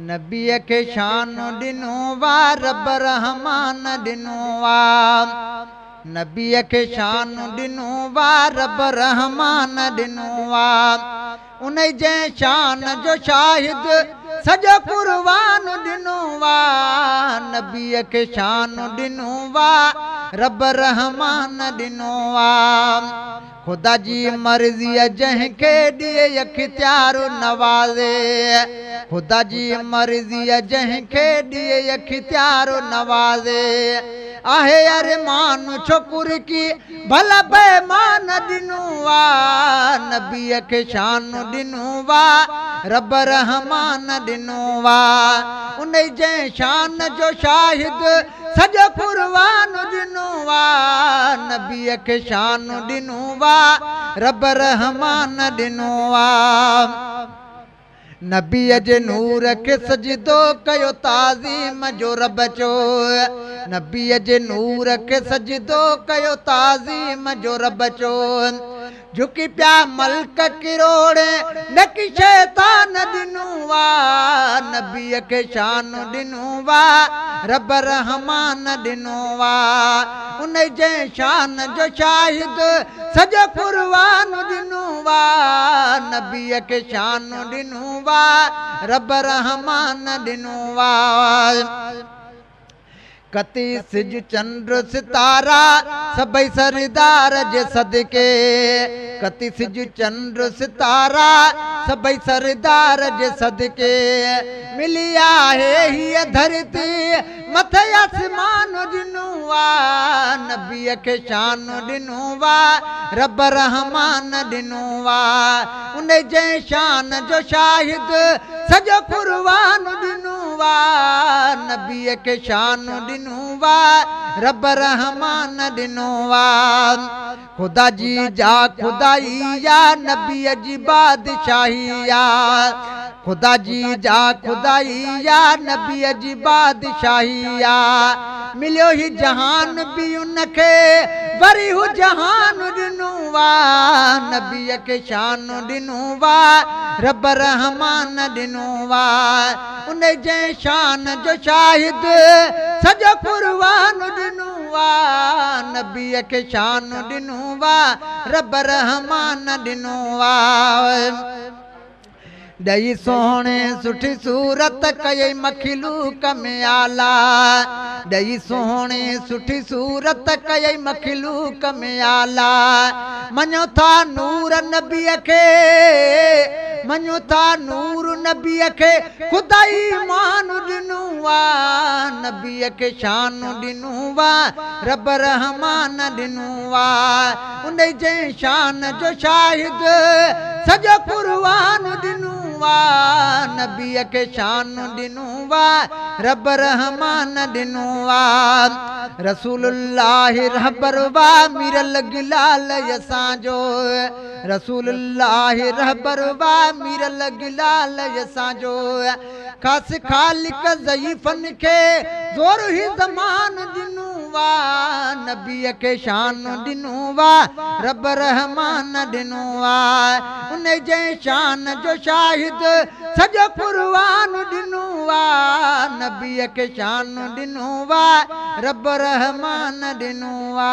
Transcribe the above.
नबीअ खे शान ॾिनो वा रब रहमान ॾिनो वा नबीअ खे शान ॾिनो वा रब रहमान ॾिनो वा उन जे शान जो शाहिद सॼो कुर्बान ॾिनो वा नबीअ खे शान ॾिनो वा रब रहमान ॾिनो वा खुदा जी मर्ज़ी जंहिंखे ॾिए अख़्तियार नवाज़े खुदा जी मर्ज़ी जंहिंखे ॾिए अख़्तियार नवाज़े आहे अरमान छोकुर की भला बेमान ॾिनो वा नबीअ खे शान ॾिनो वा रब रहमान ॾिनो वा उन जे शान जो शाहिद सॼो कुर्बान ॾिनो वा नबीअ खे शान ॾिनो वा रब रहमान ॾिनो वा नबीअ जे नूर खे सजदो कयो ताज़ीम जो रब चो नबीअ जे नूर खे सजदो कयो ताज़ीम जो रब चो झुकी पिया मल्क किरोड़े न कि शैतान ॾिनो वा नबीअ खे शान ॾिनो वा रब रहमान ॾिनो वा उन जे शान जो शाहिद सॼो कुर्बान ॾिनो वा नबीअ खे शान ॾिनो वा रब रहमान ॾिनो वा कति सिज चंद्र सितारा सभई सरदार जे सदके कति सिज चंद्र सितारा सभई सरदार जे सदके मिली आहे हीअ धरती मथे आसमान ॾिनो वा नबीअ खे शान ॾिनो वा रब रहमान ॾिनो वा उन जे शान जो शाहिद सॼो कुर्बान ॾिनो वा नबीअ खे शान ॾिनो वा रब रहमान ॾिनो वा खुदा जी जा खुदाई या नबीअ जी बादशाही या खुदा जी जा खुदाई या नबीअ जी बादशाही या मिलियो ही जहान बि उनखे वरी हू जहान ॾिनो वा नबीअ खे शान ॾिनो वा रब रहमान ॾिनो वा उन जे शान जो शाहिद सॼो कुर्बान ॾिनो वा नबीअ खे शान ॾिनो वा रब रहमान ॾिनो वा ॾही सोहणे सुठी सूरत कयई मखलूक में आला ॾही सोहणे सुठी सूरत कयई मखलूक में आला मञो था नूर नबीअ खे मञो था नूर नबीअ खे खुदाई मान ॾिनो वा नबीअ खे शान ॾिनो वा रब रहमान ॾिनो वा उन जे शान जो शाहिद सॼो कुर्बान ॾिनो वा नबीअ खे शान ॾिनो वा रब रहमान ॾिनो वा रसूलुल्लाह रहबर वा मिरल गिलाल असांजो रसूलुल्लाह रहबर वा मिरल गिलाल असांजो ख़ासि ख़ालिक ज़ईफ़न खे ज़ोर ही ज़मान ॾिनो वा नबीअ खे शान ॾिनो वा रब रहमान ॾिनो वा उन जे शान जो शाहिद सॼो कुर्बान ॾिनो वा नबीअ खे शान ॾिनो वा रब रहमान ॾिनो वा